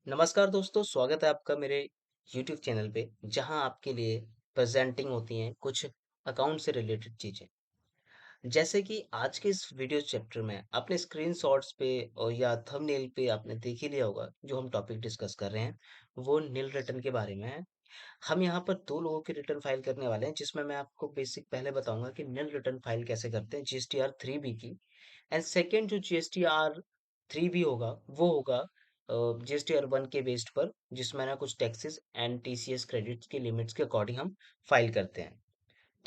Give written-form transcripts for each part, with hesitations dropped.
नमस्कार दोस्तों, स्वागत है आपका मेरे YouTube चैनल पे, जहां आपके लिए प्रेजेंटिंग होती हैं कुछ अकाउंट से रिलेटेड चीजें। जैसे कि आज के इस वीडियो चैप्टर में आपने स्क्रीनशॉट्स पे और या थंबनेल पे आपने देख ही लिया होगा, जो हम टॉपिक डिस्कस कर रहे हैं, वो नील रिटर्न के बारे में है। हम यहाँ पर दो लोगों की रिटर्न फाइल करने वाले हैं, जिसमें मैं आपको बेसिक पहले बताऊंगा कि नील रिटर्न फाइल कैसे करते हैं जीएसटीआर 3B की। एंड सेकेंड जो जीएसटीआर 3B होगा वो होगा जीएसटीआर 1 के बेस्ड पर, जिसमें ना कुछ टैक्सेस एंड टीसीएस क्रेडिट्स के लिमिट्स के अकॉर्डिंग हम फाइल करते हैं।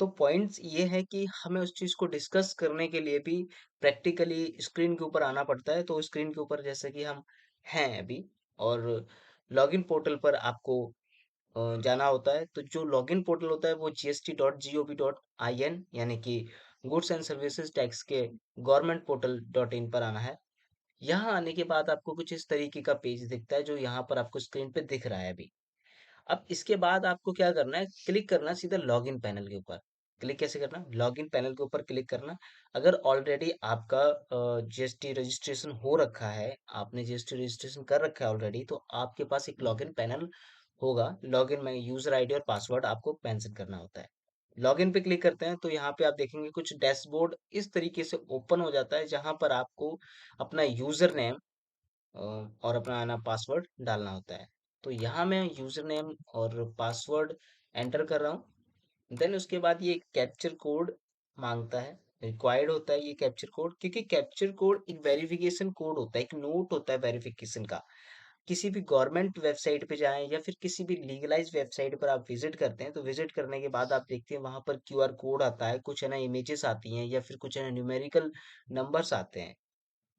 तो पॉइंट्स ये है कि हमें उस चीज़ को डिस्कस करने के लिए भी प्रैक्टिकली स्क्रीन के ऊपर आना पड़ता है। तो स्क्रीन के ऊपर जैसे कि हम हैं अभी, और लॉगिन पोर्टल पर आपको जाना होता है। तो जो लॉगिन पोर्टल होता है वो gst.gov.in, यानी कि गुड्स एंड सर्विसेज टैक्स के गवर्नमेंट पोर्टल डॉट इन पर आना है। यहाँ आने के बाद आपको कुछ इस तरीके का पेज दिखता है, जो यहाँ पर आपको स्क्रीन पे दिख रहा है अभी। अब इसके बाद आपको क्या करना है, क्लिक करना है सीधा लॉगिन पैनल के ऊपर। क्लिक कैसे करना, लॉगिन पैनल के ऊपर क्लिक करना। अगर ऑलरेडी आपका जीएसटी रजिस्ट्रेशन हो रखा है, आपने जीएसटी रजिस्ट्रेशन कर रखा है ऑलरेडी, तो आपके पास एक लॉगिन पैनल होगा। लॉगिन में यूजर आईडी और पासवर्ड आपको मेंशन करना होता है। लॉगिन पे क्लिक करते हैं तो यहाँ पे आप देखेंगे कुछ डैशबोर्ड इस तरीके से ओपन हो जाता है, जहां पर आपको अपना यूजर नेम और अपना है ना पासवर्ड डालना होता है। तो यहाँ मैं यूजर नेम और पासवर्ड एंटर कर रहा हूँ। देन उसके बाद ये कैप्चर कोड मांगता है, रिक्वायर्ड होता है ये कैप्चर कोड, क्योंकि कैप्चर कोड एक वेरिफिकेशन कोड होता है, एक नोट होता है वेरिफिकेशन का। किसी भी गवर्नमेंट वेबसाइट पे जाएं या फिर किसी भी लीगलाइज वेबसाइट पर आप विजिट करते हैं, तो विजिट करने के बाद आप देखते हैं वहां पर क्यूआर कोड आता है, कुछ है ना इमेजेस आती हैं या फिर कुछ है ना न्यूमेरिकल नंबर्स आते हैं।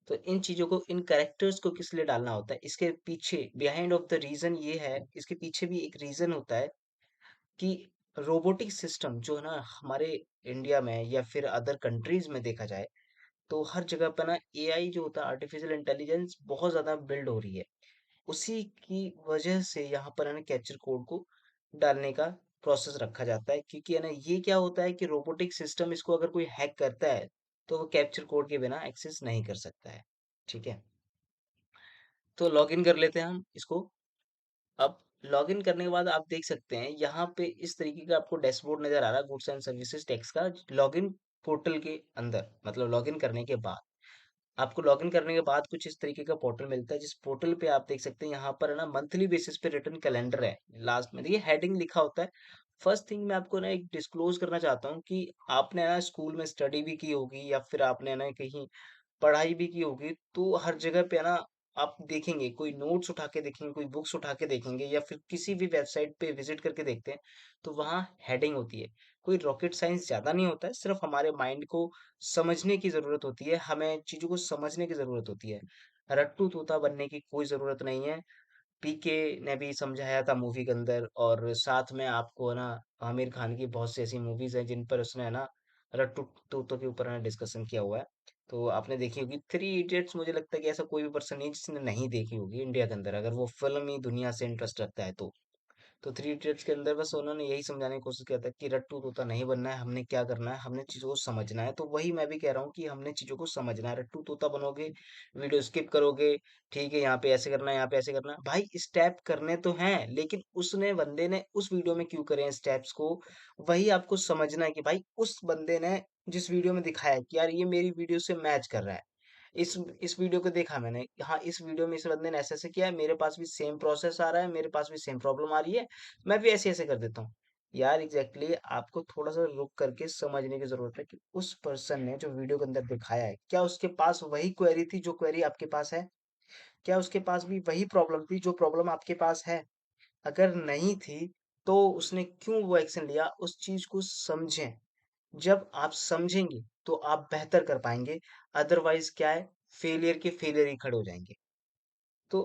तो इन चीज़ों को, इन कैरेक्टर्स को किस लिए डालना होता है, इसके पीछे बिहाइंड ऑफ द रीज़न ये है, इसके पीछे भी एक रीज़न होता है कि रोबोटिक सिस्टम जो है ना हमारे इंडिया में या फिर अदर कंट्रीज में देखा जाए, तो हर जगह पर ना एआई जो होता है, आर्टिफिशियल इंटेलिजेंस, बहुत ज़्यादा बिल्ड हो रही है। उसी की वजह से यहाँ पर है ना कैप्चर कोड को डालने का प्रोसेस रखा जाता है, क्योंकि है ना ये क्या होता है कि रोबोटिक सिस्टम इसको अगर कोई हैक करता है, तो वो कैप्चर कोड के बिना एक्सेस नहीं कर सकता है। ठीक है, तो लॉगिन कर लेते हैं हम इसको। अब लॉगिन करने के बाद आप देख सकते हैं यहाँ पे इस तरीके का आपको डैशबोर्ड नजर आ रहा है गुड्स एंड सर्विसेज टैक्स का, लॉगिन पोर्टल के अंदर, मतलब लॉगिन करने के बाद। आपको लॉगिन करने के बाद कुछ इस तरीके का पोर्टल मिलता है, जिस पोर्टल पे आप देख सकते हैं यहाँ पर है ना मंथली बेसिस पे रिटर्न कैलेंडर है। लास्ट में देखिए हेडिंग लिखा होता है। फर्स्ट थिंग मैं आपको ना एक डिस्क्लोज करना चाहता हूँ कि आपने ना स्कूल में स्टडी भी की होगी या फिर आपने ना कहीं पढ़ाई भी की होगी, तो हर जगह पे है ना आप देखेंगे, कोई नोट्स उठा के देखेंगे, कोई बुक्स उठा के देखेंगे या फिर किसी भी वेबसाइट पे विजिट करके देखते हैं, तो वहाँ हेडिंग होती है। कोई रॉकेट साइंस ज़्यादा नहीं होता है, सिर्फ हमारे माइंड को समझने की ज़रूरत होती है, हमें चीज़ों को समझने की ज़रूरत होती है। रट्टू तोता बनने की कोई ज़रूरत नहीं है। पीके ने भी समझाया था मूवी के अंदर, और साथ में आपको है ना आमिर खान की बहुत सी ऐसी मूवीज हैं जिन पर उसने है ना रट्टू तोतों के ऊपर है ना डिस्कशन किया हुआ है। तो आपने देखी होगी थ्री इडियट्स, मुझे लगता है कि ऐसा कोई भी पर्सन नहीं जिसने नहीं देखी होगी इंडिया के अंदर, अगर वो फिल्मी दुनिया से इंटरेस्ट रखता है तो थ्री इडियट्स के अंदर बस उन्होंने यही समझाने की कोशिश किया था कि रट्टू तोता नहीं बनना है, हमने क्या करना है, हमने चीजों को समझना है। तो वही मैं भी कह रहा हूँ कि हमने चीजों को समझना है। रट्टू तोता बनोगे, वीडियो स्किप करोगे, ठीक है यहाँ पे ऐसे करना है, यहाँ पे ऐसे करना है, भाई स्टेप करने तो हैं, लेकिन उसने बंदे ने उस वीडियो में क्यों करे हैं स्टेप्स को, वही आपको समझना है कि भाई उस बंदे ने जिस वीडियो में दिखाया है कि यार ये मेरी वीडियो से मैच कर रहा है, इस वीडियो को देखा मैंने, हाँ इस वीडियो में इस बंदे ने ऐसे ऐसे किया है, मेरे पास भी सेम प्रोसेस आ रहा है, मेरे पास भी सेम प्रॉब्लम आ रही है, मैं भी ऐसे ऐसे कर देता हूँ। यार एग्जैक्टली exactly, आपको थोड़ा सा रुक करके समझने की जरूरत है कि उस पर्सन ने जो वीडियो के अंदर दिखाया है, क्या उसके पास वही क्वेरी थी जो क्वेरी आपके पास है, क्या उसके पास भी वही प्रॉब्लम थी जो प्रॉब्लम आपके पास है। अगर नहीं थी तो उसने क्यों वो एक्शन लिया, उस चीज को समझें। जब आप समझेंगे तो आप बेहतर कर पाएंगे, अदरवाइज क्या है, फेलियर के फेलियर ही खड़े हो जाएंगे। तो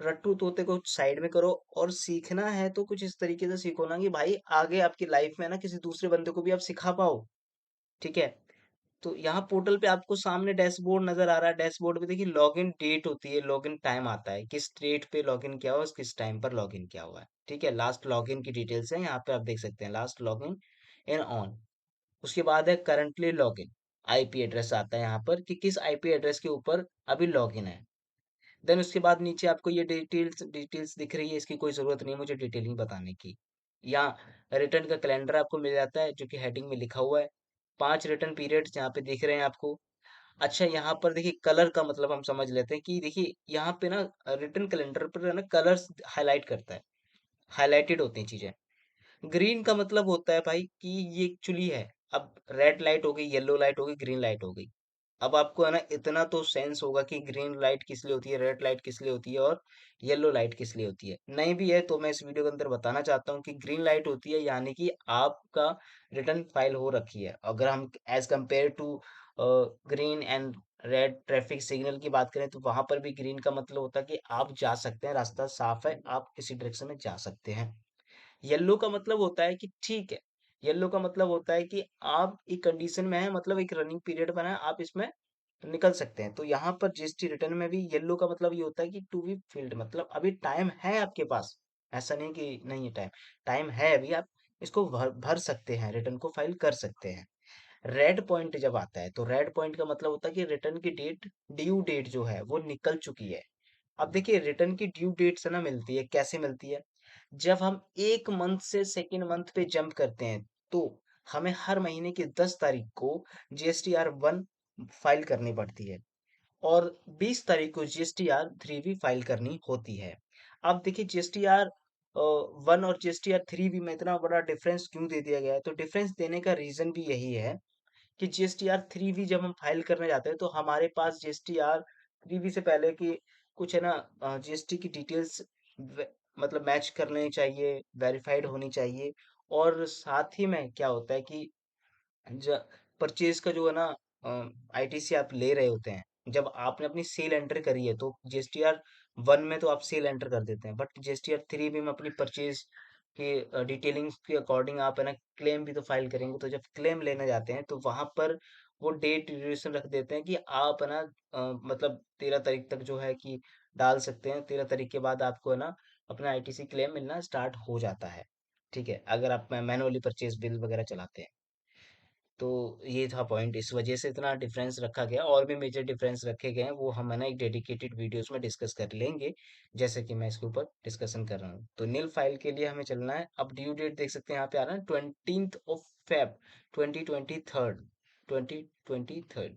रट्टू तोते को साइड में करो, और सीखना है तो कुछ इस तरीके से सीखो ना कि भाई आगे आपकी लाइफ में ना किसी दूसरे बंदे को भी आप सिखा पाओ। ठीक है, तो यहाँ पोर्टल पे आपको सामने डैशबोर्ड नजर आ रहा है। डैशबोर्ड पे देखिए लॉगिन डेट होती है, लॉगिन टाइम आता है, किस डेट पे लॉगिन किया हुआ है, किस टाइम पर लॉगिन किया हुआ है। ठीक है, लास्ट लॉगिन की डिटेल्स है यहाँ पे, आप देख सकते हैं लास्ट लॉगिन इन ऑन। उसके बाद है करंटली लॉगिन, आईपी एड्रेस आता है यहाँ पर कि किस आईपी एड्रेस के ऊपर अभी लॉगिन है। देन उसके बाद नीचे आपको ये डिटेल्स डिटेल्स दिख रही है, इसकी कोई ज़रूरत नहीं है मुझे डिटेलिंग बताने की। या रिटर्न का कैलेंडर आपको मिल जाता है जो कि हेडिंग में लिखा हुआ है। 5 रिटर्न पीरियड्स यहाँ पे दिख रहे हैं आपको। अच्छा यहाँ पर देखिए कलर का मतलब हम समझ लेते हैं कि देखिए यहाँ पे ना रिटर्न कैलेंडर पर है ना कलर्स हाइलाइट करता है, हाइलाइटेड होती हैं चीज़ें। ग्रीन का मतलब होता है भाई कि ये एक्चुअली है। अब रेड लाइट हो गई, येलो लाइट हो गई, ग्रीन लाइट हो गई। अब आपको है ना इतना तो सेंस होगा कि ग्रीन लाइट किस लिए होती है, रेड लाइट किस लिए होती है और येलो लाइट किस लिए होती है। नहीं भी है तो मैं इस वीडियो के अंदर बताना चाहता हूँ कि ग्रीन लाइट होती है यानी कि आपका रिटर्न फाइल हो रखी है। अगर हम as compare to green and red traffic signal की बात करें तो वहां पर भी ग्रीन का मतलब होता है कि आप जा सकते हैं, रास्ता साफ है, आप किसी डायरेक्शन में जा सकते हैं। येलो का मतलब होता है कि ठीक है, येलो का मतलब होता है कि आप एक कंडीशन में हैं, मतलब एक रनिंग पीरियड बना है, आप इसमें निकल सकते हैं। तो यहाँ पर जीएसटी रिटर्न में भी येलो का मतलब ये होता है कि टू बी फिल्ड, मतलब अभी टाइम है आपके पास। ऐसा नहीं कि नहीं है टाइम, टाइम है अभी, आप इसको भर भर सकते हैं, रिटर्न को फाइल कर सकते हैं। रेड पॉइंट जब आता है तो रेड पॉइंट का मतलब होता है कि रिटर्न की डेट, ड्यू डेट जो है वो निकल चुकी है। अब देखिए रिटर्न की ड्यू डेट से ना मिलती है, कैसे मिलती है? जब हम एक मंथ से सेकेंड मंथ पे जंप करते हैं तो हमें हर महीने की 10 तारीख को GSTR 1 फाइल करनी पड़ती है और 20 तारीख को GSTR 3 भी फाइल करनी होती है। अब देखिए GSTR 1 और GSTR 3 भी में इतना बड़ा डिफरेंस क्यों दे दिया गया है? तो डिफरेंस देने का रीजन भी यही है कि GSTR 3 भी जब हम फाइल करने जाते हैं तो हमारे पास GSTR 3 भी से पहले की कुछ है ना जीएसटी की डिटेल्स मतलब मैच करने चाहिए, वेरीफाइड होनी चाहिए। और साथ ही में क्या होता है कि परचेज का जो है ना आईटीसी आप ले रहे होते हैं, जब आपने अपनी सेल एंटर करी है तो GSTR 1 में तो आप सेल एंटर कर देते हैं, बट GSTR 3 भी में अपनी परचेज के डिटेलिंग्स के अकॉर्डिंग आप है ना क्लेम भी तो फाइल करेंगे। तो जब क्लेम लेने जाते हैं तो वहां पर वो डेट ड्यूरेशन रख देते हैं कि आप है ना मतलब 13 तारीख तक जो है कि डाल सकते हैं, 13 तारीख के बाद आपको है ना अपना आईटीसी क्लेम मिलना स्टार्ट हो जाता है। ठीक है, अगर आप मैनुअली परचेज बिल वगैरह चलाते हैं तो ये था पॉइंट, इस वजह से इतना डिफरेंस रखा गया। और भी मेजर डिफरेंस रखे गए हैं वो हम है ना एक डेडिकेटेड वीडियोस में डिस्कस कर लेंगे, जैसे कि मैं इसके ऊपर डिस्कशन कर रहा हूँ। तो नील फाइल के लिए हमें चलना है। अब ड्यू डेट देख सकते हैं यहाँ पे आ रहा है 20th of Feb 2023।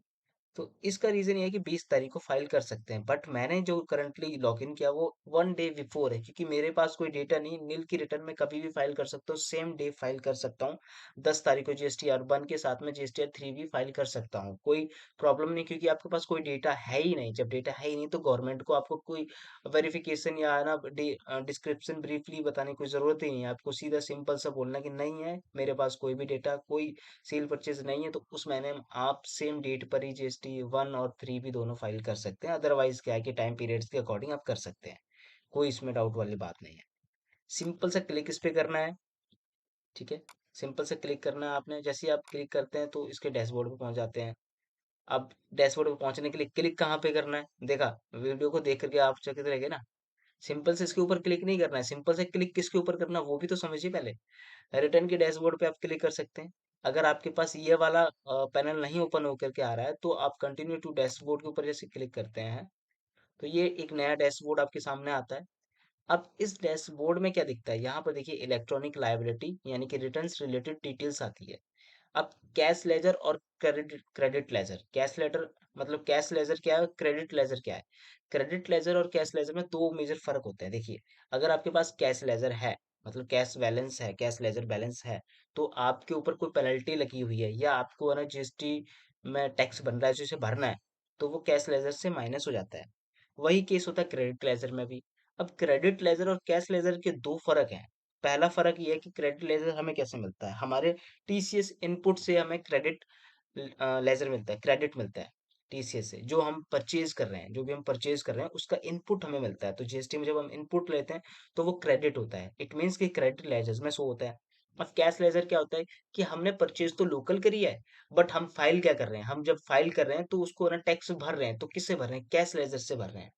तो इसका रीजन ये है कि 20 तारीख को फाइल कर सकते हैं, बट मैंने जो करंटली लॉग इन किया वो 1 डे बिफोर है, क्योंकि मेरे पास कोई डेटा नहीं, नील की रिटर्न में कभी भी फाइल कर सकता हूँ, सेम डे फाइल कर सकता हूँ। 10 तारीख को GSTR 1 के साथ में GSTR 3 भी फाइल कर सकता हूँ, कोई प्रॉब्लम नहीं, क्योंकि आपके पास कोई डेटा है ही नहीं। जब डेटा है ही नहीं तो गवर्नमेंट को आपको कोई वेरिफिकेशन या है ना डिस्क्रिप्शन ब्रीफली बताने की कोई जरूरत ही नहीं है। आपको सीधा सिंपल सा बोलना कि नहीं है मेरे पास कोई भी डेटा, कोई सेल परचेज नहीं है, तो उस महीने में आप सेम डेट पर ही GST 1 और 3 भी दोनों फाइल कर सकते हैं। अदरवाइज क्या है कि टाइम पीरियड्स के अकॉर्डिंग आप कर सकते हैं, कोई इसमें डाउट वाली बात नहीं है। सिंपल सा क्लिक इस पे करना है। ठीक है, सिंपल से क्लिक करना है आपने। जैसे ही आप क्लिक करते हैं तो इसके डैशबोर्ड पे पहुंच जाते हैं। अब डैशबोर्ड पे पहुंचने के लिए क्लिक कहाँ पे करना है? देखा, वीडियो को देख करके आप चकित रह गए ना। सिंपल से इसके ऊपर क्लिक नहीं करना है, सिंपल से क्लिक किसके ऊपर करना है वो भी तो समझिए पहले। रिटर्न के डैशबोर्ड पे आप क्लिक कर सकते हैं। अगर आपके पास ये वाला पैनल नहीं ओपन होकर के आ रहा है तो आप कंटिन्यू टू डैशबोर्ड के ऊपर जैसे क्लिक करते हैं तो ये एक नया डैशबोर्ड आपके सामने आता है। अब इस डैशबोर्ड में क्या दिखता है? यहाँ पर देखिए इलेक्ट्रॉनिक लायबिलिटी यानी कि रिटर्न्स रिलेटेड डिटेल्स आती है। अब कैश लेजर और credit credit ledger, cash letter मतलब कैश लेजर क्या है, क्रेडिट लेजर क्या है? क्रेडिट लेजर और कैश लेजर में दो मेजर फर्क होते हैं। देखिए, अगर आपके पास कैश लेजर है, मतलब कैश बैलेंस है, कैश लेजर बैलेंस है, तो आपके ऊपर कोई पेनल्टी लगी हुई है या आपको है ना जीएसटी में टैक्स बन रहा है जो इसे भरना है, तो वो कैश लेजर से माइनस हो जाता है। वही केस होता है क्रेडिट लेजर में भी। अब क्रेडिट लेजर और कैश लेजर के दो फर्क हैं। पहला फर्क ये है कि क्रेडिट लेजर हमें कैसे मिलता है, हमारे टीसीएस इनपुट से हमें क्रेडिट लेजर मिलता है, क्रेडिट मिलता है टीसीएस से। जो हम परचेज कर रहे हैं, जो भी हम परचेज कर रहे हैं उसका इनपुट हमें मिलता है। तो जीएसटी में जब हम इनपुट लेते हैं तो वो क्रेडिट होता है, इट मीन्स कि क्रेडिट लेजर्स में शो होता है। अब कैश लेजर क्या होता है कि हमने परचेज तो लोकल करी है, बट हम फाइल क्या कर रहे हैं, हम जब फाइल कर रहे हैं तो उसको ना टैक्स भर रहे हैं, तो किससे भर रहे हैं? कैश लेजर से भर रहे हैं।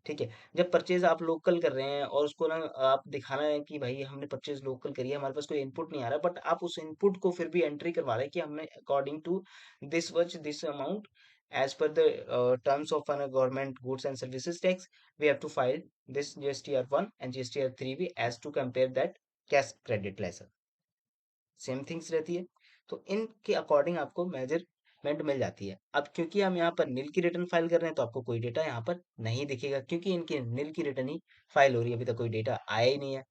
ठीक है, जब परचेज आप लोकल कर रहे हैं और उसको ना आप दिखाना है कि भाई हमने परचेज लोकल करी है, हमारे पास कोई इनपुट नहीं आ रहा, बट आप उस इनपुट को फिर भी एंट्री करवा रहे हैं कि हमने अकॉर्डिंग टू दिस वच this amount as per the terms of an government goods and services tax, we have to file this GSTR 1 and GSTR 3 as to compare that cash credit lesser, same things रहती है। तो इनके according आपको measurement मिल जाती है। अब क्योंकि हम यहाँ पर नील की रिटर्न फाइल कर रहे हैं तो आपको कोई डेटा यहाँ पर नहीं दिखेगा, क्योंकि इनकी नील की रिटर्न ही फाइल हो रही है, अभी तक कोई डेटा आया ही नहीं है।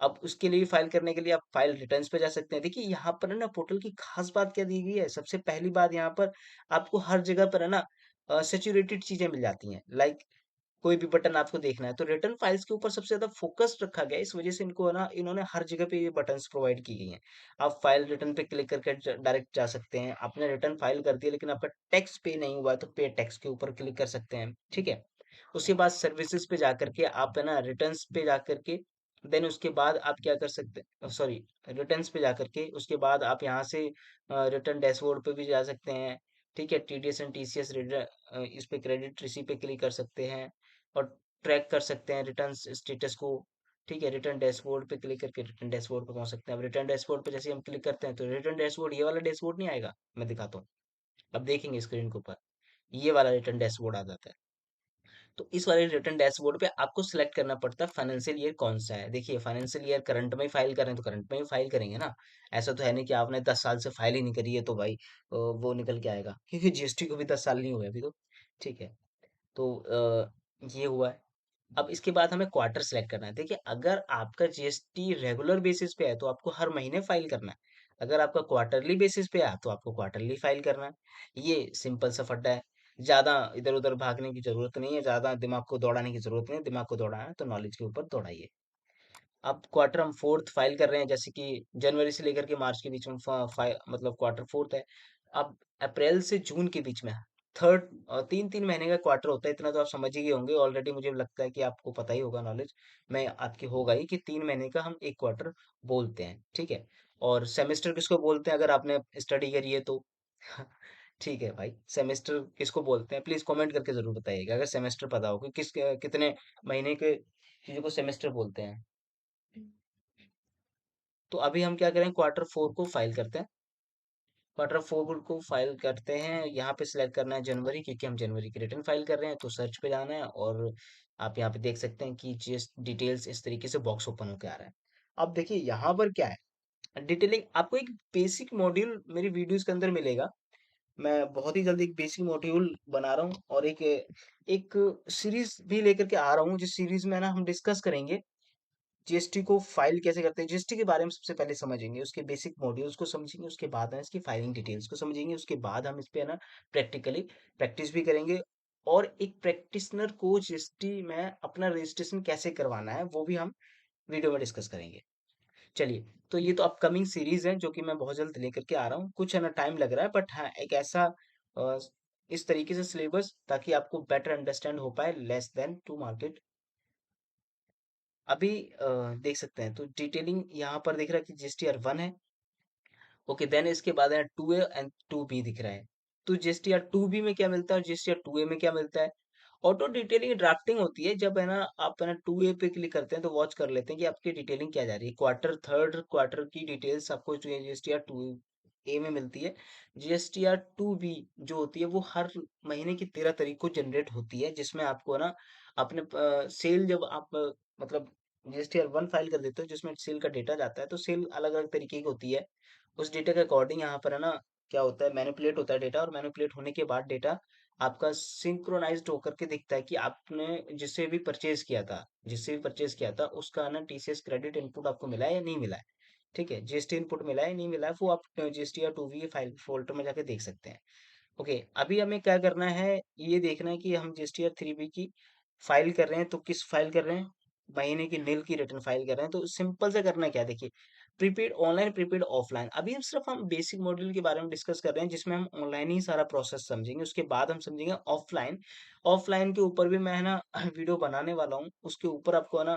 अब उसके लिए फाइल करने के लिए आप फाइल रिटर्न्स पे जा सकते हैं। देखिए यहाँ पर है ना, पोर्टल की खास बात क्या दी गई है, सबसे पहली बात यहाँ पर आपको हर जगह पर है ना सैचुरेटेड चीजें मिल जाती हैं। लाइक कोई भी बटन आपको देखना है तो रिटर्न फाइल्स के ऊपर सबसे ज्यादा फोकस रखा गया है, इस वजह से इनको है ना, इन्होंने हर जगह पे ये बटन्स प्रोवाइड की गई हैं। आप फाइल रिटर्न पे क्लिक करके डायरेक्ट जा सकते हैं। आपने रिटर्न फाइल कर दिया लेकिन आपका टैक्स पे नहीं हुआ है तो पे टैक्स के ऊपर क्लिक कर सकते हैं, ठीक है। उसके बाद सर्विसेज पे जाकर के आप है ना रिटर्न्स पे जाकर के देन उसके बाद आप क्या कर सकते हैं, सॉरी, रिटर्न्स पे जाकर के उसके बाद आप यहाँ से रिटर्न डैशबोर्ड पे भी जा सकते हैं, ठीक है। टीडीएस एंड टीसीएस इस पे क्रेडिट रिसीव पे क्लिक कर सकते हैं और ट्रैक कर सकते हैं रिटर्न स्टेटस को, ठीक है। रिटर्न डैशबोर्ड पे क्लिक करके रिटर्न डैशबोर्ड पे पहुंच सकते हैं। अब रिटर्न डैशबोर्ड पे जैसे हम क्लिक करते हैं तो रिटर्न डैशबोर्ड, ये वाला डैशबोर्ड नहीं आएगा, मैं दिखाता हूँ। अब देखेंगे स्क्रीन के ऊपर ये वाला रिटर्न डैशबोर्ड आ जाता है। तो इस वाले रिटर्न डैशबोर्ड पे आपको सिलेक्ट करना पड़ता है फाइनेंशियल ईयर कौन सा है। देखिए फाइनेंशियल ईयर करंट में ही फाइल करें तो करंट में ही फाइल करेंगे ना। ऐसा तो है नहीं कि आपने 10 साल से फाइल ही नहीं करी है तो भाई वो निकल के आएगा, क्योंकि जीएसटी को भी 10 साल नहीं हुए अभी तो, ठीक है। तो ये हुआ है। अब इसके बाद हमें क्वार्टर सेलेक्ट करना है। देखिए अगर आपका जीएसटी रेगुलर बेसिस पे है तो आपको हर महीने फाइल करना है। अगर आपका क्वार्टरली बेसिस पे है तो आपको क्वार्टरली फाइल करना है। ये सिंपल सा फड्डा है। ज्यादा इधर उधर भागने की जरूरत नहीं है, ज्यादा दिमाग को दौड़ाने की जरूरत नहीं है। दिमाग को दौड़ाना है तो नॉलेज के ऊपर दौड़ाइए। अब क्वार्टर हम फोर्थ फाइल कर रहे हैं, जैसे कि जनवरी से लेकर के मार्च के बीच में मतलब क्वार्टर फोर्थ है। अब अप्रैल से जून के बीच में थर्ड, 3-3 महीने का क्वार्टर होता है, इतना तो आप समझ ही गए होंगे ऑलरेडी। मुझे लगता है कि आपको पता ही होगा, नॉलेज में आपकी होगा ही कि 3 महीने का हम एक क्वार्टर बोलते हैं, ठीक है। और सेमेस्टर किसको बोलते हैं, अगर आपने स्टडी करी है तो ठीक है भाई, सेमेस्टर किसको बोलते हैं प्लीज कमेंट करके जरूर बताइएगा अगर सेमेस्टर पता हो कि किस कितने महीने के चीजों को सेमेस्टर बोलते हैं। तो अभी हम क्या करें, क्वार्टर फोर को फाइल करते हैं। क्वार्टर फोर को फाइल करते हैं, यहाँ पे सिलेक्ट करना है जनवरी, क्योंकि हम जनवरी की रिटर्न फाइल कर रहे हैं। तो सर्च पे जाना है और आप यहाँ पे देख सकते हैं कि जीएस डिटेल्स इस तरीके से बॉक्स ओपन होकर आ रहा है। अब देखिए यहाँ पर क्या है, डिटेलिंग आपको एक बेसिक मॉड्यूल मेरी वीडियोस के अंदर मिलेगा। मैं बहुत ही जल्दी एक बेसिक मॉड्यूल बना रहा हूँ और एक एक सीरीज भी लेकर के आ रहा हूँ, जिस सीरीज में ना हम डिस्कस करेंगे जीएसटी को फाइल कैसे करते हैं। जीएसटी के बारे में सबसे पहले समझेंगे, उसके बेसिक मॉड्यूल्स को समझेंगे, उसके बाद हम इसकी फाइलिंग डिटेल्स को समझेंगे, उसके बाद हम इस पे है ना प्रैक्टिकली प्रैक्टिस भी करेंगे। और एक प्रैक्टिशनर को जीएसटी में अपना रजिस्ट्रेशन कैसे करवाना है वो भी हम वीडियो में डिस्कस करेंगे। चलिए, तो ये तो अपकमिंग सीरीज है जो कि मैं बहुत जल्द लेकर के आ रहा हूँ। कुछ है ना टाइम लग रहा है, बट हाँ एक ऐसा अ, इस तरीके से सिलेबस ताकि आपको बेटर अंडरस्टैंड हो पाए, लेस देन टू मार्केट। अभी देख सकते हैं तो डिटेलिंग यहाँ पर दिख रहा है कि जीएसटीआर 1 है। ओके, देन इसके बाद है 2A एंड 2B दिख रहा है। तो जीएसटीआर 2B में क्या मिलता है और जीएसटीआर 2A में क्या मिलता है। ऑटो डिटेलिंग ड्राफ्टिंग होती है, जब है ना आप है ना 2A पे क्लिक करते हैं तो वॉच कर लेते हैं कि आपकी डिटेलिंग क्या जा रही है। क्वार्टर थर्ड क्वार्टर की डिटेल्स आपको जीएसटीआर 2A में मिलती है। जीएसटीआर 2B जो होती है वो हर महीने की 13 तारीख को जनरेट होती है, जिसमें आपको ना अपने सेल जब आप मतलब जीएसटीआर 1 फाइल कर देते हो जिसमें सेल का डेटा जाता है, तो सेल अलग अलग तरीके की होती है। उस डेटा के अकॉर्डिंग यहाँ पर है ना क्या होता है, मैनिपुलेट होता है डेटा, और मैनिपुलेट होने के बाद डेटा आपका सिंक्रोनाइज्ड होकर के दिखता है कि आपने जिससे भी परचेज किया था उसका ना टीसीएस क्रेडिट इनपुट आपको मिला है या नहीं मिला है, ठीक है। जीएसटी इनपुट मिला है नहीं मिला है वो आप जीएसटीआर 2B फाइल फोल्डर में जाके देख सकते हैं। ओके, अभी हमें क्या करना है, ये देखना है कि हम जीएसटीआर 3B की फाइल कर रहे हैं तो किस फाइल कर रहे हैं, महीने की नील की रिटर्न फाइल कर रहे हैं। तो सिंपल से करना है क्या, देखिए प्रीपेड ऑनलाइन प्रीपेड ऑफलाइन, अभी हम सिर्फ हम बेसिक मॉड्यूल के बारे में डिस्कस कर रहे हैं जिसमें हम ऑनलाइन ही सारा प्रोसेस समझेंगे। उसके बाद हम समझेंगे ऑफलाइन। ऑफलाइन के ऊपर भी मैं है ना वीडियो बनाने वाला हूँ, उसके ऊपर आपको है ना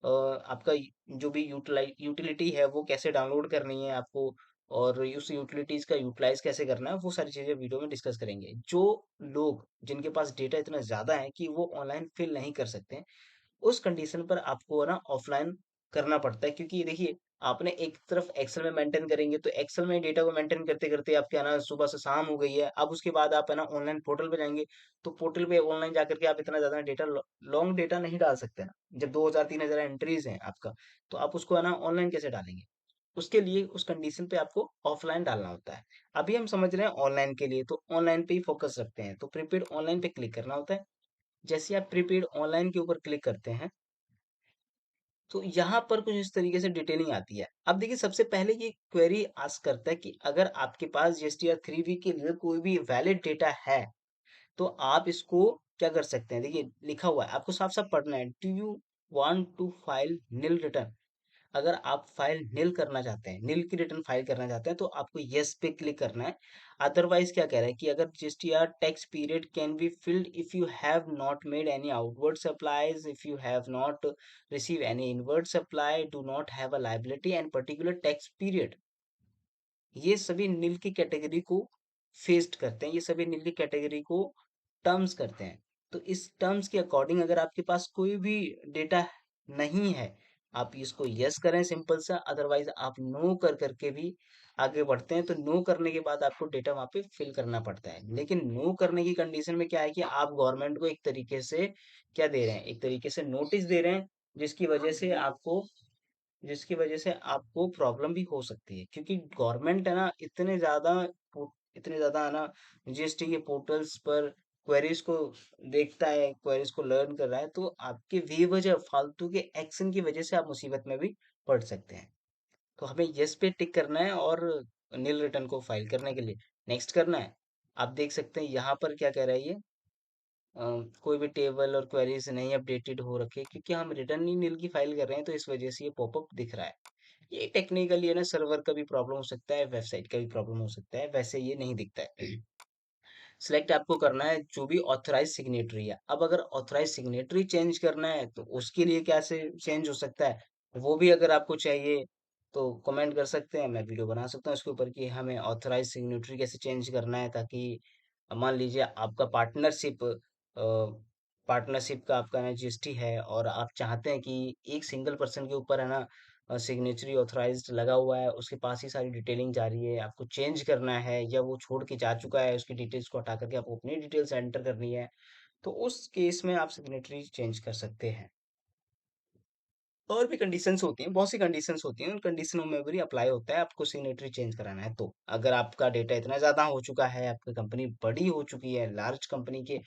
आपका जो भी यूटिलिटी है वो कैसे डाउनलोड करनी है आपको, और उस यूटिलिटीज का यूटिलाइज कैसे करना है, वो सारी चीजें वीडियो में डिस्कस करेंगे। जो लोग जिनके पास डेटा इतना ज्यादा है कि वो ऑनलाइन फिल नहीं कर सकते हैं, उस कंडीशन पर आपको है ना ऑफलाइन करना पड़ता है। क्योंकि देखिए आपने एक तरफ एक्सेल में मेंटेन करेंगे तो एक्सेल में डेटा को मेंटेन करते करते आपके है ना सुबह से शाम हो गई है। अब उसके बाद आप है ना ऑनलाइन पोर्टल पे जाएंगे, तो पोर्टल पे ऑनलाइन जाकर के आप इतना ज्यादा डेटा, लॉन्ग डेटा नहीं डाल सकते ना। जब 2000 3000 एंट्रीज हैं आपका, तो आप उसको है ना ऑनलाइन कैसे डालेंगे? उसके लिए उस कंडीशन पे आपको ऑफलाइन डालना होता है। अभी हम समझ रहे हैं ऑनलाइन के लिए, तो ऑनलाइन पे ही फोकस रखते हैं, तो प्रीपेड ऑनलाइन पे क्लिक करना होता है। जैसे आप प्रीपेड ऑनलाइन के ऊपर क्लिक करते हैं, तो यहाँ पर कुछ इस तरीके से डिटेलिंग आती है। अब देखिए सबसे पहले ये क्वेरी आस्क करता है कि अगर आपके पास जीएसटीआर 3 वीक के लिए कोई भी वैलिड डेटा है, तो आप इसको क्या कर सकते हैं? देखिए लिखा हुआ है, आपको साफ साफ पढ़ना है, do you want to file nil return? अगर आप फाइल नील करना चाहते हैं, नील की रिटर्न फाइल करना चाहते हैं, तो आपको यस पे क्लिक करना है। अदरवाइज क्या कह रहा है कि अगर GSTR tax period can be filled if you have not made any outward supplies, if you have not receive any inward supply, do not have a liability and particular tax period. ये सभी नील की category को faced करते हैं, ये सभी नील की category को टर्म्स करते हैं। तो इस टर्म्स के अकॉर्डिंग अगर आपके पास कोई भी डेटा नहीं है, आप इसको यस करें सिंपल सा, अदरवाइज आप नो कर करके भी आगे बढ़ते हैं। तो नो करने के बाद आपको डेटा वहां पे फिल करना पड़ता है, लेकिन नो करने की कंडीशन में क्या है कि आप गवर्नमेंट को एक तरीके से क्या दे रहे हैं, एक तरीके से नोटिस दे रहे हैं, जिसकी वजह से आपको जिसकी वजह से आपको प्रॉब्लम भी हो सकती है, क्योंकि गवर्नमेंट है ना इतने ज्यादा है ना जीएसटी के पोर्टल्स पर क्वेरीज को देखता है, क्वेरीज को लर्न कर रहा है, तो आपके बेवजह फालतू के एक्शन की वजह से आप मुसीबत में भी पड़ सकते हैं। तो हमें यस पे टिक करना है और नील रिटर्न को फाइल करने के लिए नेक्स्ट करना है। आप देख सकते हैं यहाँ पर क्या कह रहा है ये, कोई भी टेबल और क्वेरीज नहीं अपडेटेड हो रखे, क्योंकि हम रिटर्न ही नील की फाइल कर रहे हैं, तो इस वजह से ये पॉपअप दिख रहा है। ये टेक्निकली है ना सर्वर का भी प्रॉब्लम हो सकता है, वेबसाइट का भी प्रॉब्लम हो सकता है, वैसे ये नहीं दिखता है। सिलेक्ट आपको करना है जो भी ऑथराइज सिग्नेटरी है। अब अगर ऑथराइज सिग्नेटरी चेंज करना है, तो उसके लिए क्या से चेंज हो सकता है, वो भी अगर आपको चाहिए तो कमेंट कर सकते हैं, मैं वीडियो बना सकता हूँ इसके ऊपर कि हमें ऑथराइज सिग्नेटरी कैसे चेंज करना है, ताकि मान लीजिए आपका पार्टनरशिप का आपका ना जीएसटी है, और आप चाहते हैं कि एक सिंगल पर्सन के ऊपर है ना सिग्नेचरी ऑथराइज्ड लगा हुआ है, उसके पास ही सारी डिटेलिंग जा रही है, आपको चेंज करना है, या वो छोड़ के जा चुका है, उसकी डिटेल्स को हटा करके आपको अपनी डिटेल्स एंटर करनी है, तो उस केस में आप सिग्नेटरी चेंज कर सकते हैं। और भी कंडीशंस होती हैं, बहुत सी कंडीशंस होती हैं, उन कंडीशनों में भी अप्लाई होता है, आपको सिग्नेटरी चेंज कराना है तो। अगर आपका डेटा इतना ज़्यादा हो चुका है, आपकी कंपनी बड़ी हो चुकी है, लार्ज कंपनी के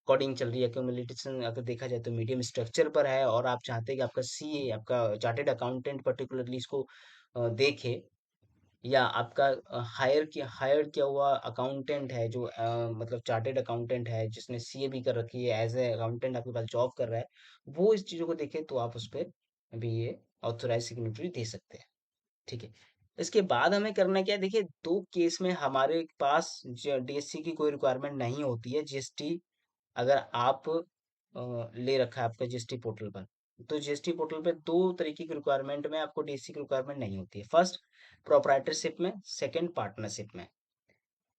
अकॉर्डिंग चल रही है, एक्यूमुलेशन अगर देखा जाए तो मीडियम स्ट्रक्चर पर है, और आप चाहते हैं कि आपका सीए, आपका चार्टेड अकाउंटेंट पर्टिकुलरली इसको देखे, या आपका हायर किया हुआ अकाउंटेंट है जो मतलब चार्टेड अकाउंटेंट है जिसने सीए भी कर रखी है, एज ए अकाउंटेंट आपके पास जॉब कर रहा है, वो इस चीज़ों को देखे, तो आप उस पर भी ये ऑथोराइज सिग्नेटरी दे सकते हैं। ठीक है। इसके बाद हमें करना क्या है, देखिए दो केस में हमारे पास डीएससी की कोई रिक्वायरमेंट नहीं होती है। जीएसटी अगर आप ले रखा है आपका जीएसटी पोर्टल पर, तो जीएसटी पोर्टल पे दो तरीके की रिक्वायरमेंट में आपको डीएससी की रिक्वायरमेंट नहीं होती है। फर्स्ट प्रोप्राइटरशिप में, सेकंड पार्टनरशिप में।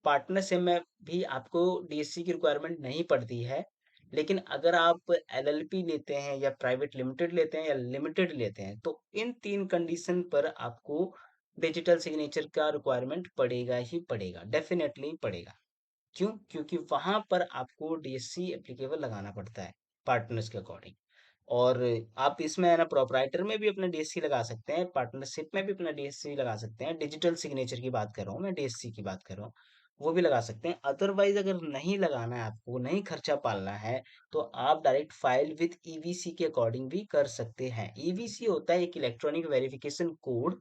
पार्टनरशिप में भी आपको डीएससी की रिक्वायरमेंट नहीं पड़ती है, लेकिन अगर आप एलएलपी लेते हैं, या प्राइवेट लिमिटेड लेते हैं, या लिमिटेड लेते हैं, तो इन तीन कंडीशन पर आपको डिजिटल सिग्नेचर का रिक्वायरमेंट पड़ेगा ही पड़ेगा, डेफिनेटली पड़ेगा। क्यों? क्योंकि वहां पर आपको डीएससी एप्लीकेबल लगाना पड़ता है पार्टनर्स के अकॉर्डिंग। और आप इसमें है ना प्रोपराइटर में भी अपना डीएससी लगा सकते हैं, पार्टनरशिप में भी अपना डीएससी लगा सकते हैं। डिजिटल सिग्नेचर की बात कर रहा हूँ मैं, डीएससी की बात कर रहा हूँ, वो भी लगा सकते हैं। अदरवाइज अगर नहीं लगाना है, आपको नहीं खर्चा पालना है, तो आप डायरेक्ट फाइल विथ ईवीसी के अकॉर्डिंग भी कर सकते हैं। ईवीसी होता है एक इलेक्ट्रॉनिक वेरिफिकेशन कोड,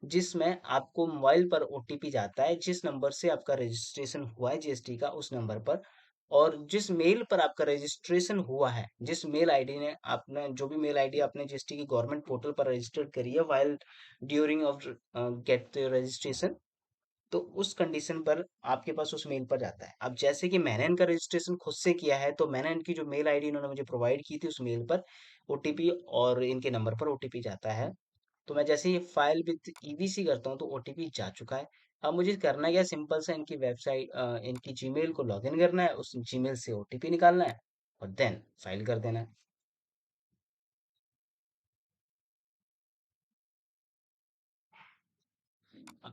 जिसमें आपको मोबाइल पर ओटीपी जाता है, जिस नंबर से आपका रजिस्ट्रेशन हुआ है जीएसटी का, उस नंबर पर, और जिस मेल पर आपका रजिस्ट्रेशन हुआ है, जिस मेल आईडी ने आपने जो भी मेल आईडी आपने जीएसटी की गवर्नमेंट पोर्टल पर रजिस्टर्ड करी है while during of get registration, तो उस कंडीशन पर आपके पास उस मेल पर जाता है। अब जैसे कि मैंने इनका रजिस्ट्रेशन खुद से किया है, तो मैंने इनकी जो मेल आईडी इन्होंने मुझे प्रोवाइड की थी, उस मेल पर ओटीपी और इनके नंबर पर ओटीपी जाता है। तो मैं जैसे ही फाइल विद ईवीसी करता हूँ, तो ओटीपी जा चुका है। अब मुझे करना क्या है, सिंपल सा इनकी वेबसाइट, इनकी जीमेल को लॉगिन करना है, उस जीमेल से ओटीपी निकालना है, और देन फाइल कर देना है।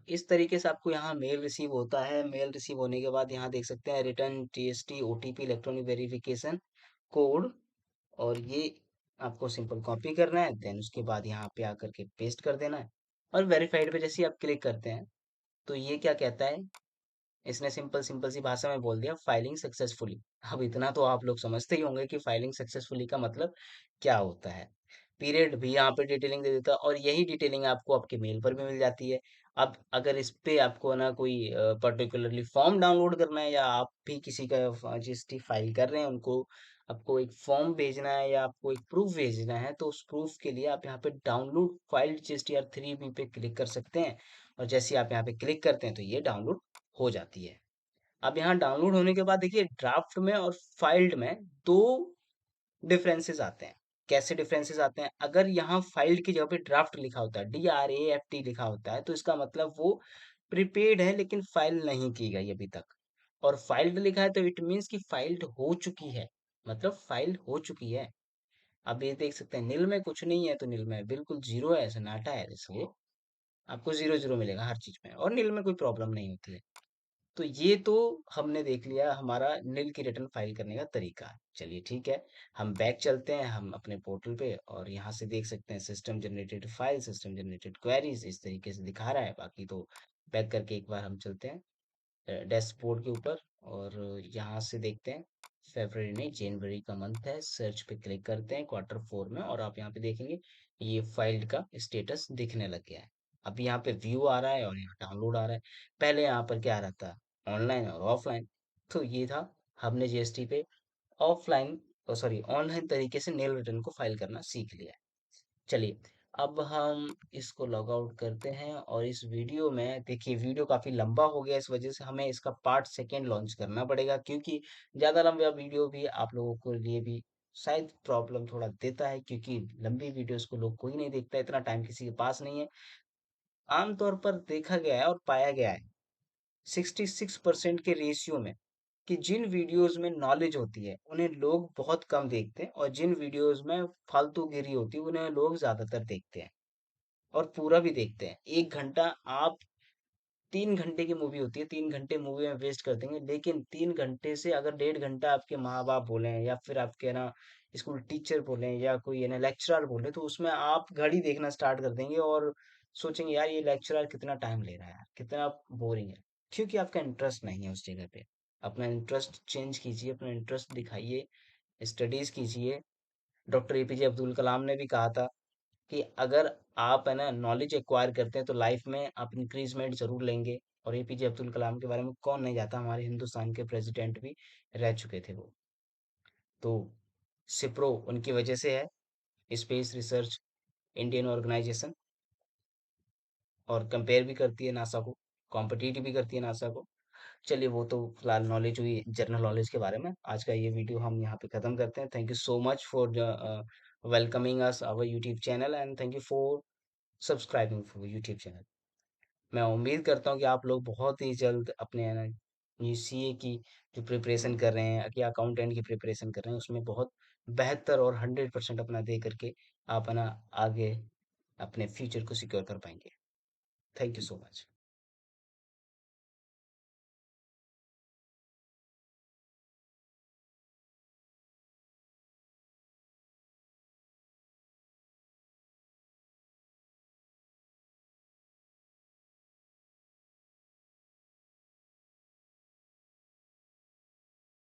इस तरीके से आपको यहाँ मेल रिसीव होता है। मेल रिसीव होने के बाद यहाँ देख सकते हैं return TST OTP electronic verification code, और ये आपको सिंपल कॉपी करना है, देन उसके बाद यहाँ पे आकर के पेस्ट कर देना है। और वेरीफाइड पे जैसे ही आप क्लिक करते हैं तो ये क्या कहता है, इसने सिंपल सिंपल सी भाषा में बोल दिया फाइलिंग सक्सेसफुली। अब इतना तो आप लोग समझते ही होंगे कि फाइलिंग सक्सेसफुली का मतलब क्या होता है। पीरियड भी यहाँ पे डिटेलिंग दे देता है, और यही डिटेलिंग आपको आपके मेल पर भी मिल जाती है। अब अगर इस पे आपको ना कोई पर्टिकुलरली फॉर्म डाउनलोड करना है, या आप भी किसी का जीएसटी फाइल कर रहे हैं उनको, आपको एक फॉर्म भेजना है या आपको एक प्रूफ भेजना है, तो उस प्रूफ के लिए आप यहाँ पे डाउनलोड फाइल GSTR 3B पे क्लिक कर सकते हैं। और जैसे ही आप यहाँ पे क्लिक करते हैं तो ये डाउनलोड हो जाती है। अब यहाँ डाउनलोड होने के बाद देखिए ड्राफ्ट में और फाइल्ड में दो डिफरेंसेस आते हैं। कैसे डिफरेंसेस आते हैं, अगर यहाँ फाइल्ड की जगह पे ड्राफ्ट लिखा होता है, DRAFT लिखा होता है, तो इसका मतलब वो प्रीपेड है लेकिन फाइल नहीं की गई अभी तक। और फाइल्ड लिखा है तो इट मीन्स कि फाइल्ड हो चुकी है, मतलब फाइल हो चुकी है। अब ये देख सकते हैं नील में कुछ नहीं है, तो नील में बिल्कुल जीरो है, सन्नाटा है, इसलिए आपको जीरो जीरो मिलेगा हर चीज में, और नील में कोई प्रॉब्लम नहीं होती है। तो ये तो हमने देख लिया हमारा नील की रिटर्न फाइल करने का तरीका। चलिए ठीक है, हम बैक चलते हैं हम अपने पोर्टल पे, और यहाँ से देख सकते हैं system generated file, system generated queries, इस तरीके से दिखा रहा है। बाकी तो बैक करके एक बार हम चलते हैं डैशबोर्ड के ऊपर, और यहाँ से देखते हैं फरवरी नहीं जनवरी का मंथ है, सर्च पे क्लिक करते हैं Q4 में, और आप यहाँ पे देखेंगे ये फाइल का स्टेटस दिखने लग गया है। अब यहाँ पे व्यू आ रहा है और यहाँ डाउनलोड आ रहा है। पहले यहाँ पर क्या आ रहा था, ऑनलाइन और ऑफलाइन। तो ये था, हमने जीएसटी पे ऑफलाइन, सॉरी ऑनलाइन तरीके से नेल रिटर्न को फाइल करना सीख लिया है। चलिए, अब हम इसको लॉग आउट करते हैं, और इस वीडियो में देखिए वीडियो काफ़ी लंबा हो गया, इस वजह से हमें इसका पार्ट सेकेंड लॉन्च करना पड़ेगा, क्योंकि ज़्यादा लंबा वीडियो भी आप लोगों के लिए भी शायद प्रॉब्लम थोड़ा देता है, क्योंकि लंबी वीडियोस को लोग कोई नहीं देखता, इतना टाइम किसी के पास नहीं है। आमतौर पर देखा गया है और पाया गया है 66% के रेशियो में कि जिन वीडियोस में नॉलेज होती है उन्हें लोग बहुत कम देखते हैं, और जिन वीडियोस में फालतूगिरी होती है उन्हें लोग ज्यादातर देखते हैं, और पूरा भी देखते हैं। 1 घंटा आप, 3 घंटे की मूवी होती है, 3 घंटे मूवी में वेस्ट कर देंगे, लेकिन 3 घंटे से अगर 1.5 घंटा आपके माँ बाप बोले या फिर आपके ना स्कूल टीचर बोले या कोई है ना लेक्चरर बोले, तो उसमें आप घड़ी देखना स्टार्ट कर देंगे और सोचेंगे यार ये लेक्चरर कितना टाइम ले रहा है यार, कितना बोरिंग है, क्योंकि आपका इंटरेस्ट नहीं है उस जगह पे। अपना इंटरेस्ट चेंज कीजिए, अपना इंटरेस्ट दिखाइए, स्टडीज कीजिए। डॉक्टर एपीजे अब्दुल कलाम ने भी कहा था कि अगर आप है ना नॉलेज एक्वायर करते हैं तो लाइफ में आप इंक्रीजमेंट जरूर लेंगे। और एपीजे अब्दुल कलाम के बारे में कौन नहीं जानता, हमारे हिंदुस्तान के प्रेसिडेंट भी रह चुके थे वो। तो सिप्रो उनकी वजह से है, स्पेस रिसर्च इंडियन ऑर्गेनाइजेशन, और कंपेयर भी करती है नासा को, कॉम्पिटिट भी करती है नासा को। चलिए वो तो फिलहाल नॉलेज हुई जनरल नॉलेज के बारे में। आज का ये वीडियो हम यहाँ पे खत्म करते हैं। Thank you so much for welcoming us our YouTube channel, and thank you for subscribing for YouTube channel. मैं उम्मीद करता हूँ कि आप लोग बहुत ही जल्द अपने है ना ये सीए की जो प्रिपरेशन कर रहे हैं या अकाउंटेंट की प्रिपरेशन कर रहे हैं उसमें बहुत बेहतर और 100% अपना दे करके आप है ना आगे अपने फ्यूचर को सिक्योर कर पाएंगे। Thank you so much.